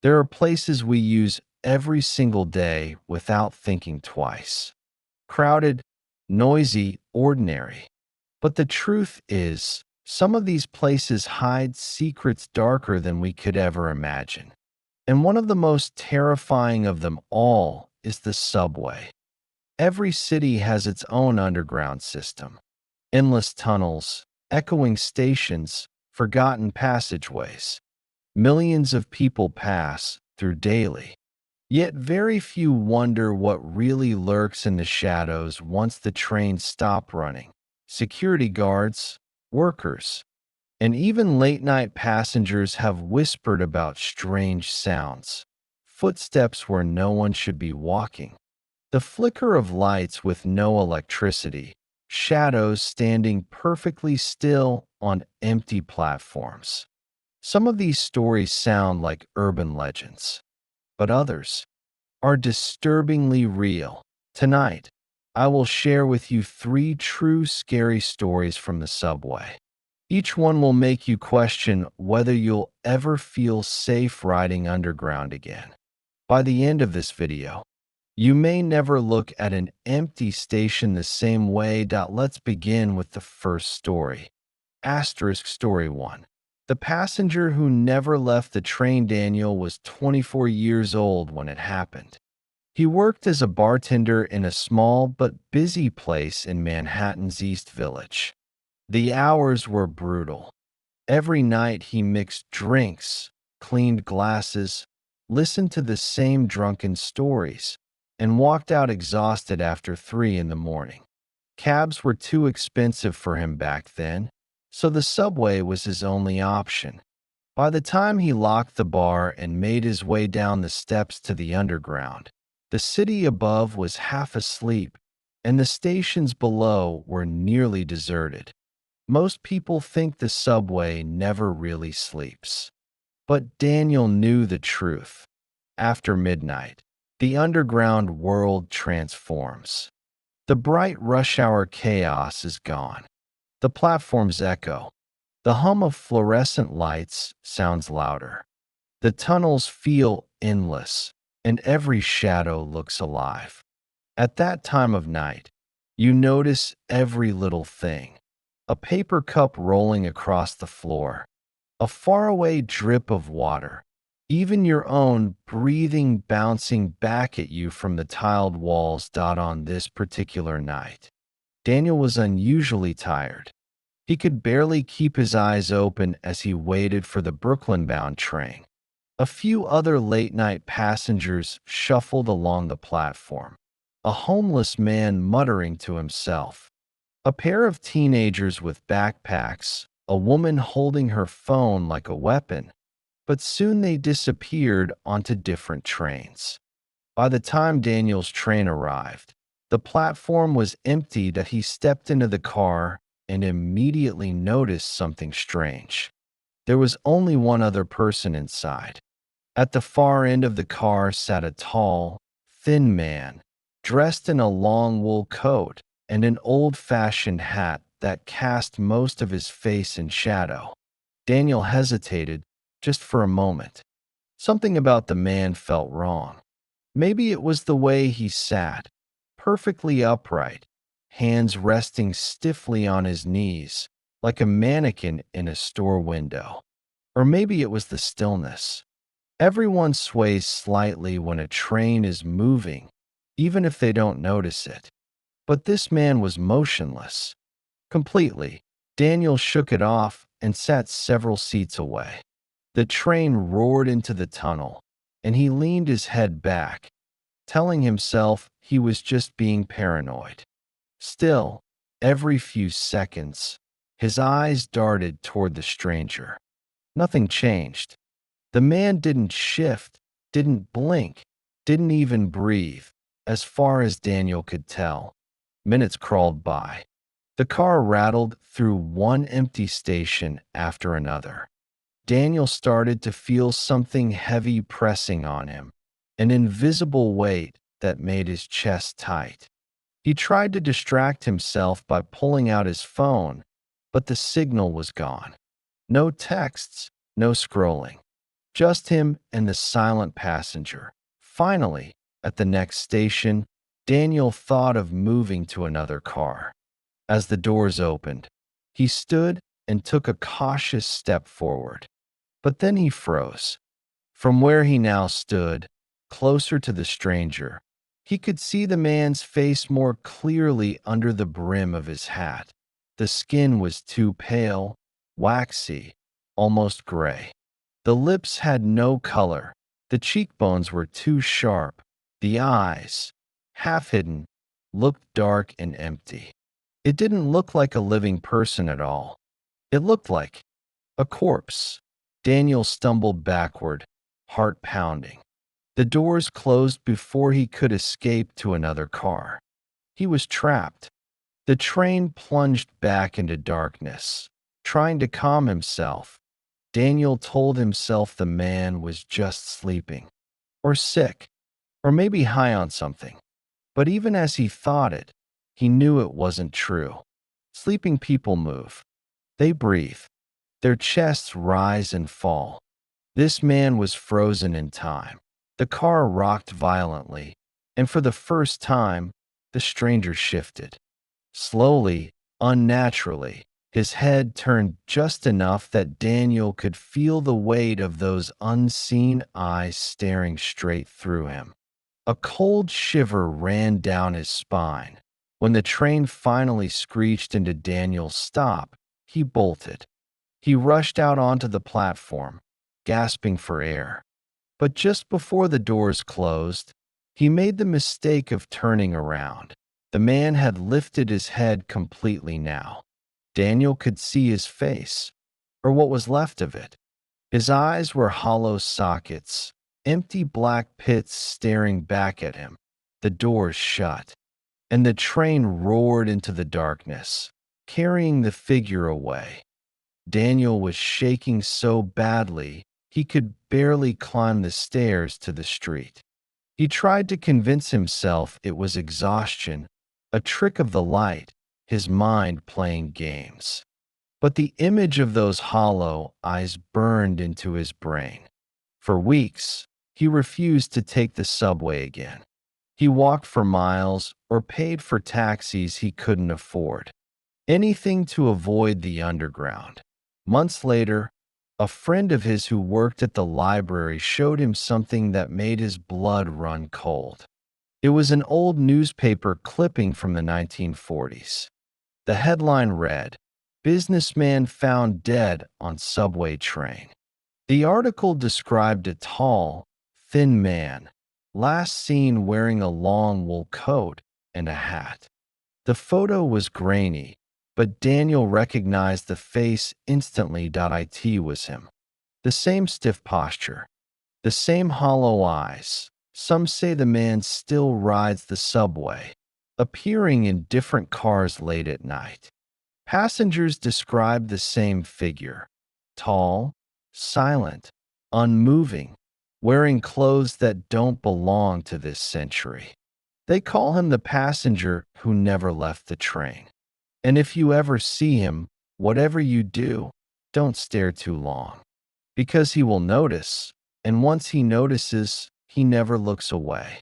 There are places we use every single day without thinking twice. Crowded, noisy, ordinary. But the truth is, some of these places hide secrets darker than we could ever imagine. And one of the most terrifying of them all is the subway. Every city has its own underground system. Endless tunnels, echoing stations, forgotten passageways. Millions of people pass through daily. Yet very few wonder what really lurks in the shadows once the trains stop running. Security guards, workers, and even late-night passengers have whispered about strange sounds, footsteps where no one should be walking, the flicker of lights with no electricity, shadows standing perfectly still on empty platforms. Some of these stories sound like urban legends, but others are disturbingly real. Tonight, I will share with you three true scary stories from the subway. Each one will make you question whether you'll ever feel safe riding underground again. By the end of this video, you may never look at an empty station the same way. Let's begin with the first story. Asterisk Story 1. The passenger who never left the train. Daniel was 24 years old when it happened. He worked as a bartender in a small but busy place in Manhattan's East Village. The hours were brutal. Every night he mixed drinks, cleaned glasses, listened to the same drunken stories, and walked out exhausted after 3 in the morning. Cabs were too expensive for him back then, so the subway was his only option. By the time he locked the bar and made his way down the steps to the underground, the city above was half asleep, and the stations below were nearly deserted. Most people think the subway never really sleeps. But Daniel knew the truth. After midnight, the underground world transforms. The bright rush hour chaos is gone. The platforms echo. The hum of fluorescent lights sounds louder. The tunnels feel endless, and every shadow looks alive. At that time of night, you notice every little thing. A paper cup rolling across the floor, a faraway drip of water, even your own breathing bouncing back at you from the tiled walls. On this particular night, Daniel was unusually tired. He could barely keep his eyes open as he waited for the Brooklyn-bound train. A few other late-night passengers shuffled along the platform, a homeless man muttering to himself, a pair of teenagers with backpacks, a woman holding her phone like a weapon, but soon they disappeared onto different trains. By the time Daniel's train arrived, the platform was empty. That he stepped into the car and immediately noticed something strange. There was only one other person inside. At the far end of the car sat a tall, thin man, dressed in a long wool coat and an old-fashioned hat that cast most of his face in shadow. Daniel hesitated just for a moment. Something about the man felt wrong. Maybe it was the way he sat, perfectly upright, hands resting stiffly on his knees, like a mannequin in a store window. Or maybe it was the stillness. Everyone sways slightly when a train is moving, even if they don't notice it. But this man was motionless. Completely. Daniel shook it off and sat several seats away. The train roared into the tunnel, and he leaned his head back, telling himself he was just being paranoid. Still, every few seconds, his eyes darted toward the stranger. Nothing changed. The man didn't shift, didn't blink, didn't even breathe, as far as Daniel could tell. Minutes crawled by. The car rattled through one empty station after another. Daniel started to feel something heavy pressing on him, an invisible weight that made his chest tight. He tried to distract himself by pulling out his phone, but the signal was gone. No texts, no scrolling. Just him and the silent passenger. Finally, at the next station, Daniel thought of moving to another car. As the doors opened, he stood and took a cautious step forward. But then he froze. From where he now stood, closer to the stranger, he could see the man's face more clearly under the brim of his hat. The skin was too pale, waxy, almost gray. The lips had no color. The cheekbones were too sharp. The eyes, half hidden, looked dark and empty. It didn't look like a living person at all. It looked like a corpse. Daniel stumbled backward, heart pounding. The doors closed before he could escape to another car. He was trapped. The train plunged back into darkness. Trying to calm himself, Daniel told himself the man was just sleeping, or sick, or maybe high on something. But even as he thought it, he knew it wasn't true. Sleeping people move. They breathe. Their chests rise and fall. This man was frozen in time. The car rocked violently, and for the first time, the stranger shifted. Slowly, unnaturally, his head turned just enough that Daniel could feel the weight of those unseen eyes staring straight through him. A cold shiver ran down his spine. When the train finally screeched into Daniel's stop, he bolted. He rushed out onto the platform, gasping for air. But just before the doors closed, he made the mistake of turning around. The man had lifted his head completely now. Daniel could see his face, or what was left of it. His eyes were hollow sockets, empty black pits staring back at him. The doors shut, and the train roared into the darkness, carrying the figure away. Daniel was shaking so badly he could barely climb the stairs to the street. He tried to convince himself it was exhaustion, a trick of the light, his mind playing games. But the image of those hollow eyes burned into his brain. For weeks, he refused to take the subway again. He walked for miles or paid for taxis he couldn't afford. Anything to avoid the underground. Months later, a friend of his who worked at the library showed him something that made his blood run cold. It was an old newspaper clipping from the 1940s. The headline read, "Businessman Found Dead on Subway Train." The article described a tall, thin man, last seen wearing a long wool coat and a hat. The photo was grainy, but Daniel recognized the face instantly. It was him. The same stiff posture, the same hollow eyes. Some say the man still rides the subway, appearing in different cars late at night. Passengers describe the same figure: tall, silent, unmoving, wearing clothes that don't belong to this century. They call him the passenger who never left the train. And if you ever see him, whatever you do, don't stare too long, because he will notice, and once he notices, he never looks away.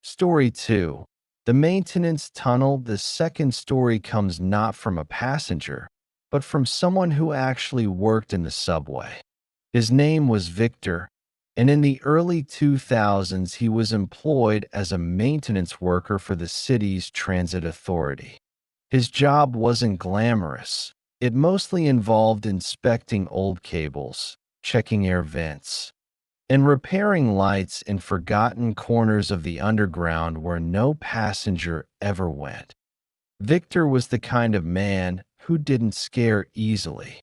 Story 2. The maintenance tunnel. The second story comes not from a passenger, but from someone who actually worked in the subway. His name was Victor, and in the early 2000s he was employed as a maintenance worker for the city's transit authority. His job wasn't glamorous. It mostly involved inspecting old cables, checking air vents, and repairing lights in forgotten corners of the underground where no passenger ever went. Victor was the kind of man who didn't scare easily.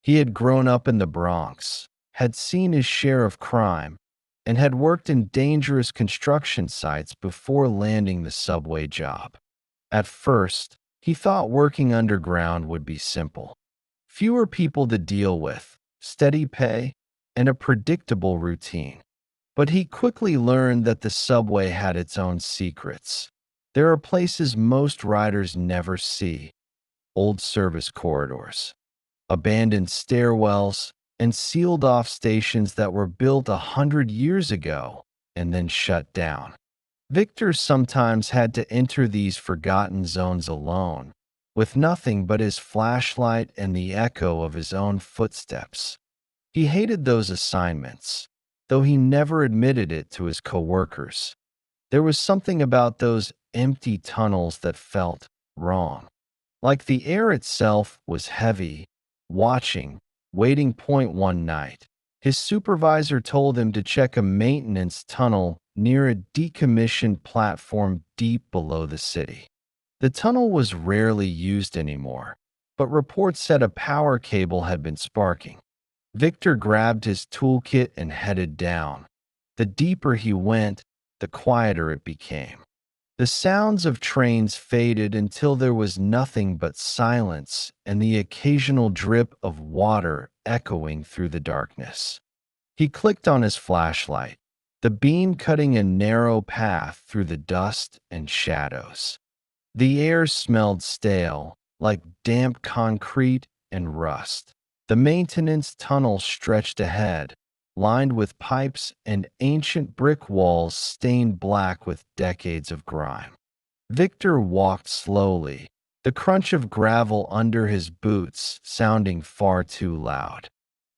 He had grown up in the Bronx, had seen his share of crime, and had worked in dangerous construction sites before landing the subway job. At first, he thought working underground would be simple. Fewer people to deal with, steady pay, and a predictable routine. But he quickly learned that the subway had its own secrets. There are places most riders never see: old service corridors, abandoned stairwells, and sealed off stations that were built 100 years ago and then shut down. Victor sometimes had to enter these forgotten zones alone, with nothing but his flashlight and the echo of his own footsteps. He hated those assignments, though he never admitted it to his coworkers. There was something about those empty tunnels that felt wrong. Like the air itself was heavy. Watching, waiting point one night, his supervisor told him to check a maintenance tunnel near a decommissioned platform deep below the city. The tunnel was rarely used anymore, but reports said a power cable had been sparking. Victor grabbed his toolkit and headed down. The deeper he went, the quieter it became. The sounds of trains faded until there was nothing but silence and the occasional drip of water echoing through the darkness. He clicked on his flashlight, the beam cutting a narrow path through the dust and shadows. The air smelled stale, like damp concrete and rust. The maintenance tunnel stretched ahead, lined with pipes and ancient brick walls stained black with decades of grime. Victor walked slowly, the crunch of gravel under his boots sounding far too loud.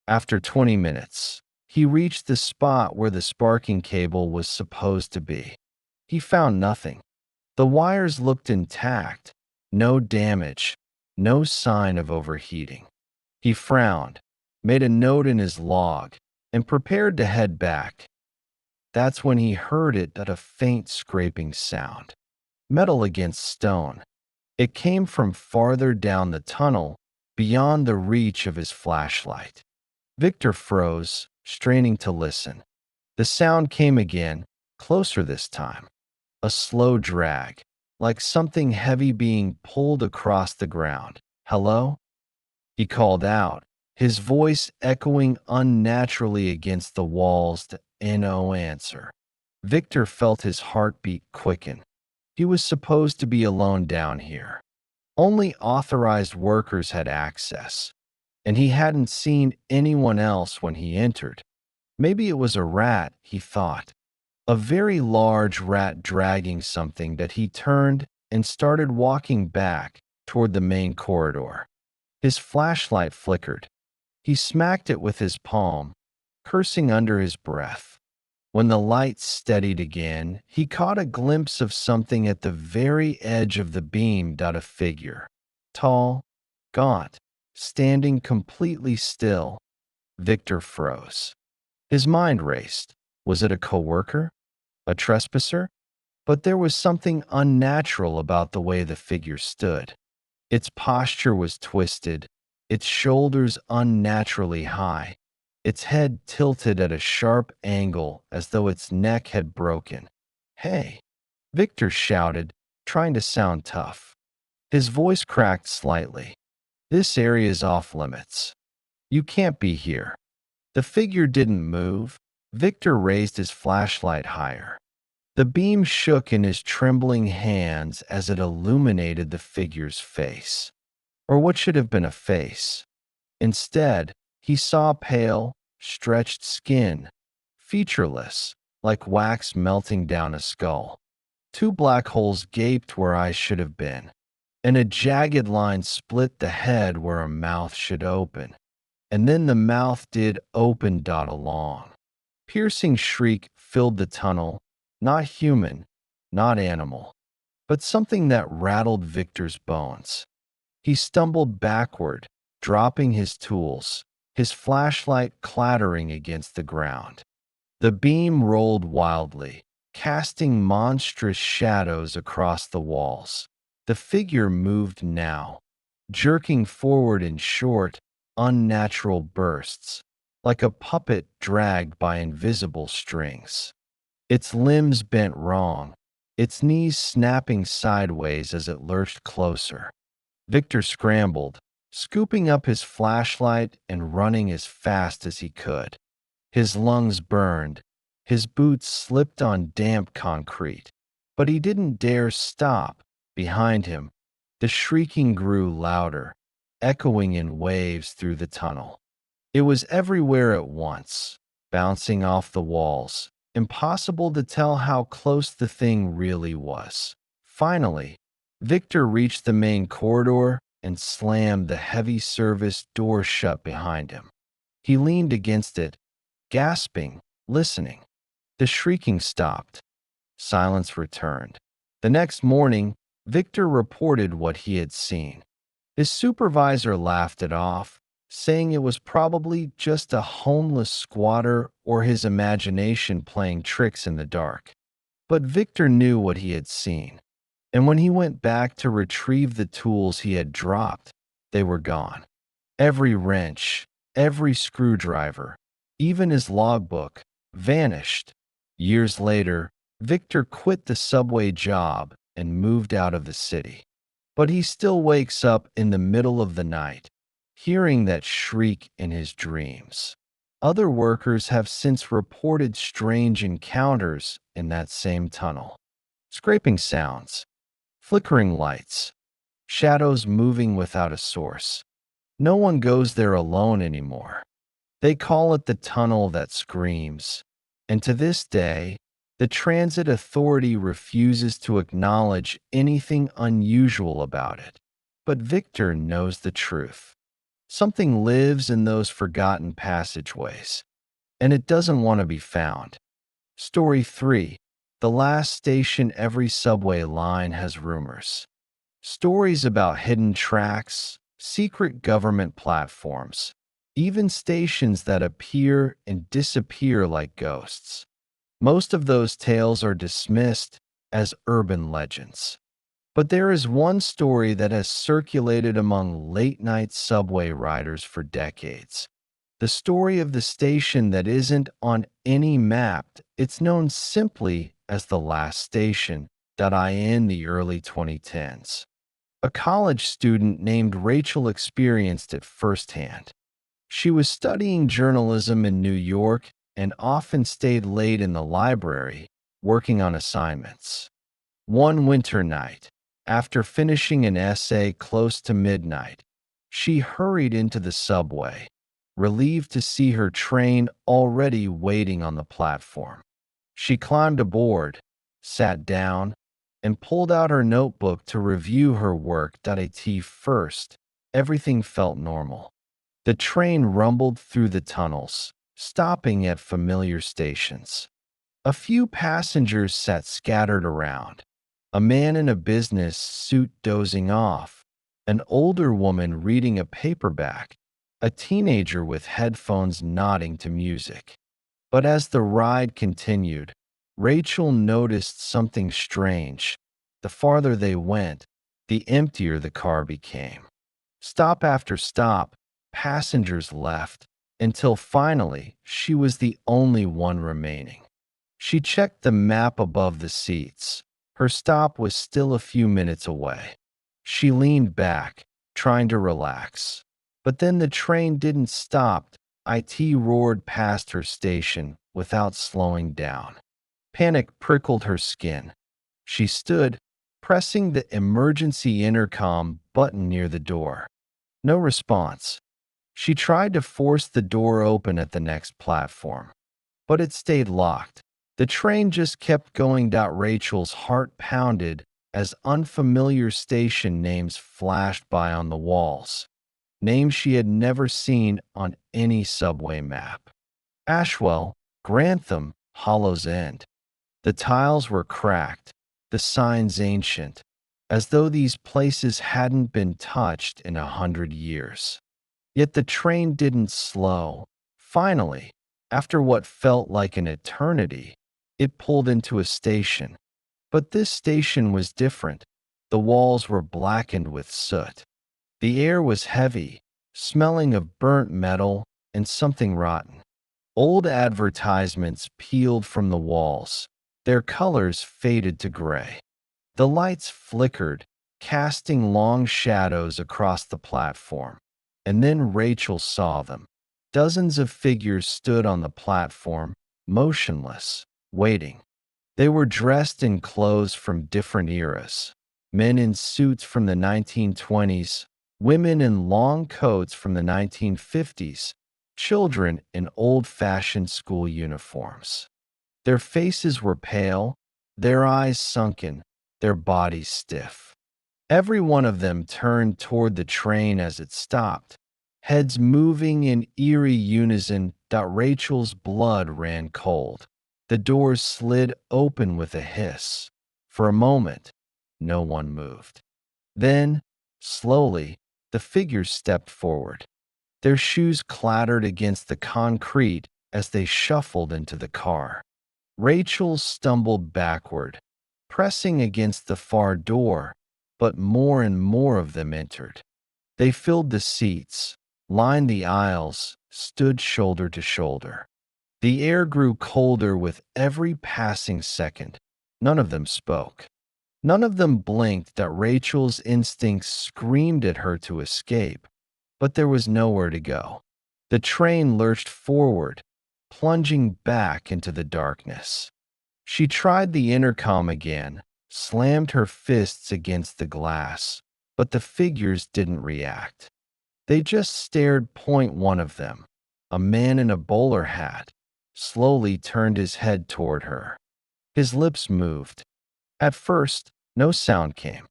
After 20 minutes, he reached the spot where the sparking cable was supposed to be. He found nothing. The wires looked intact, no damage, no sign of overheating. He frowned, made a note in his log, and prepared to head back. That's when he heard a faint scraping sound. Metal against stone. It came from farther down the tunnel, beyond the reach of his flashlight. Victor froze, straining to listen. The sound came again, closer this time. A slow drag, like something heavy being pulled across the ground. "Hello?" He called out, his voice echoing unnaturally against the walls. No answer. Victor felt his heartbeat quicken. He was supposed to be alone down here. Only authorized workers had access, and he hadn't seen anyone else when he entered. Maybe it was a rat, he thought. A very large rat dragging something that he turned and started walking back toward the main corridor. His flashlight flickered. He smacked it with his palm, cursing under his breath. When the light steadied again, he caught a glimpse of something at the very edge of the beam. A figure. Tall, gaunt, standing completely still. Victor froze. His mind raced. Was it a coworker? A trespasser? But there was something unnatural about the way the figure stood. Its posture was twisted, its shoulders unnaturally high, its head tilted at a sharp angle as though its neck had broken. "Hey!" Victor shouted, trying to sound tough. His voice cracked slightly. "This area's off limits. You can't be here." The figure didn't move. Victor raised his flashlight higher. The beam shook in his trembling hands as it illuminated the figure's face. Or what should have been a face. Instead, he saw pale, stretched skin, featureless, like wax melting down a skull. Two black holes gaped where eyes should have been, and a jagged line split the head where a mouth should open. And then the mouth did open. A long, piercing shriek filled the tunnel, not human, not animal, but something that rattled Victor's bones. He stumbled backward, dropping his tools, his flashlight clattering against the ground. The beam rolled wildly, casting monstrous shadows across the walls. The figure moved now, jerking forward in short, unnatural bursts, like a puppet dragged by invisible strings. Its limbs bent wrong, its knees snapping sideways as it lurched closer. Victor scrambled, scooping up his flashlight and running as fast as he could. His lungs burned, his boots slipped on damp concrete, but he didn't dare stop. Behind him, the shrieking grew louder, echoing in waves through the tunnel. It was everywhere at once, bouncing off the walls. Impossible to tell how close the thing really was. Finally, Victor reached the main corridor and slammed the heavy service door shut behind him. He leaned against it, gasping, listening. The shrieking stopped. Silence returned. The next morning, Victor reported what he had seen. His supervisor laughed it off, saying it was probably just a homeless squatter or his imagination playing tricks in the dark. But Victor knew what he had seen, and when he went back to retrieve the tools he had dropped, they were gone. Every wrench, every screwdriver, even his logbook, vanished. Years later, Victor quit the subway job and moved out of the city. But he still wakes up in the middle of the night, hearing that shriek in his dreams. Other workers have since reported strange encounters in that same tunnel. Scraping sounds, flickering lights, shadows moving without a source. No one goes there alone anymore. They call it the tunnel that screams. And to this day, the transit authority refuses to acknowledge anything unusual about it. But Victor knows the truth. Something lives in those forgotten passageways, and it doesn't want to be found. Story 3. The last station every subway line has rumors. Stories about hidden tracks, secret government platforms, even stations that appear and disappear like ghosts. Most of those tales are dismissed as urban legends. But there is one story that has circulated among late-night subway riders for decades. The story of the station that isn't on any map. It's known simply as the last station. In the early 2010s. A college student named Rachel experienced it firsthand. She was studying journalism in New York and often stayed late in the library, working on assignments. One winter night, after finishing an essay close to midnight, she hurried into the subway, relieved to see her train already waiting on the platform. She climbed aboard, sat down, and pulled out her notebook to review her work. At first, everything felt normal. The train rumbled through the tunnels, stopping at familiar stations. A few passengers sat scattered around. A man in a business suit dozing off, an older woman reading a paperback, a teenager with headphones nodding to music. But as the ride continued, Rachel noticed something strange. The farther they went, the emptier the car became. Stop after stop, passengers left, until finally she was the only one remaining. She checked the map above the seats. Her stop was still a few minutes away. She leaned back, trying to relax. But then the train didn't stop. It roared past her station without slowing down. Panic prickled her skin. She stood, pressing the emergency intercom button near the door. No response. She tried to force the door open at the next platform, but it stayed locked. The train just kept going. Rachel's heart pounded as unfamiliar station names flashed by on the walls. Names she had never seen on any subway map. Ashwell, Grantham, Hollow's End. The tiles were cracked, the signs ancient, as though these places hadn't been touched in 100 years. Yet the train didn't slow. Finally, after what felt like an eternity, it pulled into a station. But this station was different. The walls were blackened with soot. The air was heavy, smelling of burnt metal and something rotten. Old advertisements peeled from the walls, their colors faded to gray. The lights flickered, casting long shadows across the platform. And then Rachel saw them. Dozens of figures stood on the platform, motionless, waiting. They were dressed in clothes from different eras. Men in suits from the 1920s, women in long coats from the 1950s, children in old-fashioned school uniforms. Their faces were pale, their eyes sunken, their bodies stiff. Every one of them turned toward the train as it stopped, heads moving in eerie unison. Rachel's blood ran cold. The doors slid open with a hiss. For a moment, no one moved. Then, slowly, the figures stepped forward. Their shoes clattered against the concrete as they shuffled into the car. Rachel stumbled backward, pressing against the far door, but more and more of them entered. They filled the seats, lined the aisles, stood shoulder to shoulder. The air grew colder with every passing second. None of them spoke. None of them blinked. That Rachel's instincts screamed at her to escape, but there was nowhere to go. The train lurched forward, plunging back into the darkness. She tried the intercom again, slammed her fists against the glass, but the figures didn't react. They just stared. Point one of them, a man in a bowler hat, slowly turned his head toward her. His lips moved. At first, no sound came.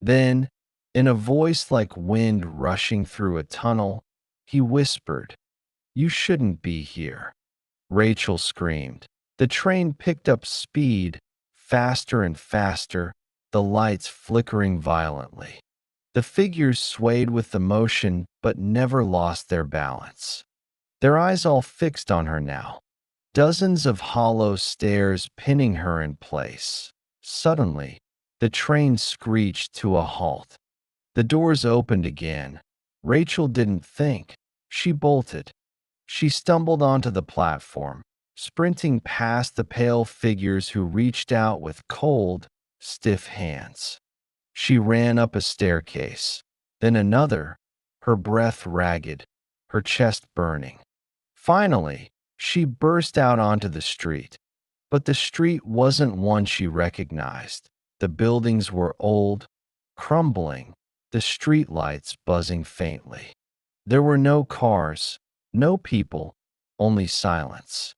Then, in a voice like wind rushing through a tunnel, he whispered, "You shouldn't be here." Rachel screamed. The train picked up speed, faster and faster, the lights flickering violently. The figures swayed with the motion but never lost their balance. Their eyes all fixed on her now, dozens of hollow stares pinning her in place. Suddenly, the train screeched to a halt. The doors opened again. Rachel didn't think. She bolted. She stumbled onto the platform, sprinting past the pale figures who reached out with cold, stiff hands. She ran up a staircase, then another, her breath ragged, her chest burning. Finally, she burst out onto the street. But the street wasn't one she recognized. The buildings were old, crumbling, the streetlights buzzing faintly. There were no cars, no people, only silence.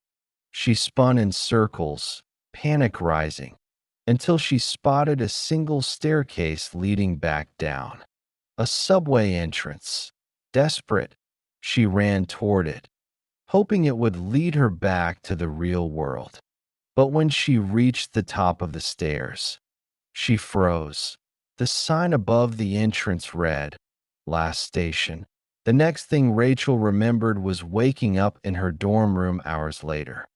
She spun in circles, panic rising, until she spotted a single staircase leading back down. A subway entrance. Desperate, she ran toward it, hoping it would lead her back to the real world. But when she reached the top of the stairs, she froze. The sign above the entrance read, "Last station." The next thing Rachel remembered was waking up in her dorm room hours later.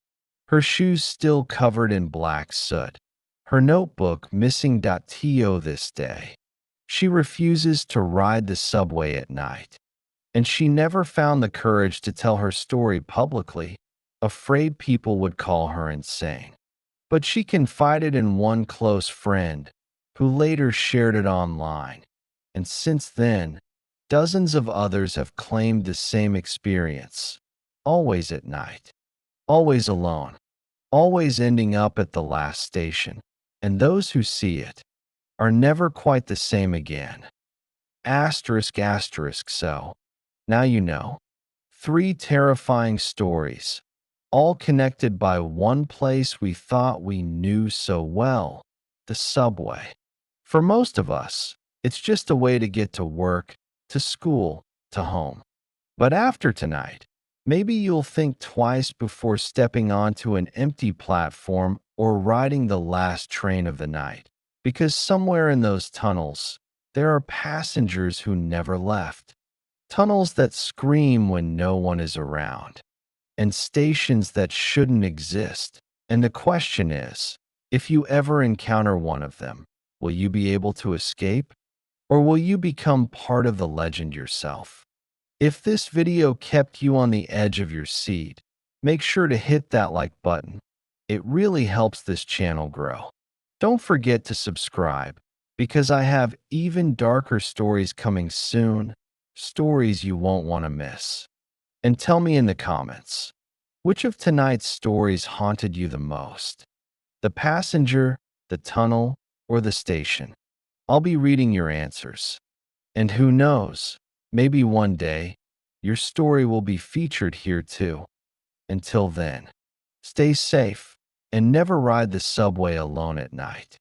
Her shoes still covered in black soot. Her notebook missing. This day. She refuses to ride the subway at night. And she never found the courage to tell her story publicly, afraid people would call her insane. But she confided in one close friend, who later shared it online. And since then, dozens of others have claimed the same experience, always at night, always alone, always ending up at the last station. And those who see it are never quite the same again. Asterisk, asterisk, so. Now you know. 3 terrifying stories, all connected by one place we thought we knew so well, the subway. For most of us, it's just a way to get to work, to school, to home. But after tonight, maybe you'll think twice before stepping onto an empty platform or riding the last train of the night, because somewhere in those tunnels, there are passengers who never left. Tunnels that scream when no one is around, and stations that shouldn't exist. And the question is, if you ever encounter one of them, will you be able to escape? Or will you become part of the legend yourself? If this video kept you on the edge of your seat, make sure to hit that like button. It really helps this channel grow. Don't forget to subscribe, because I have even darker stories coming soon, stories you won't want to miss. And tell me in the comments, which of tonight's stories haunted you the most? The passenger, the tunnel, or the station? I'll be reading your answers. And who knows, maybe one day, your story will be featured here too. Until then, stay safe and never ride the subway alone at night.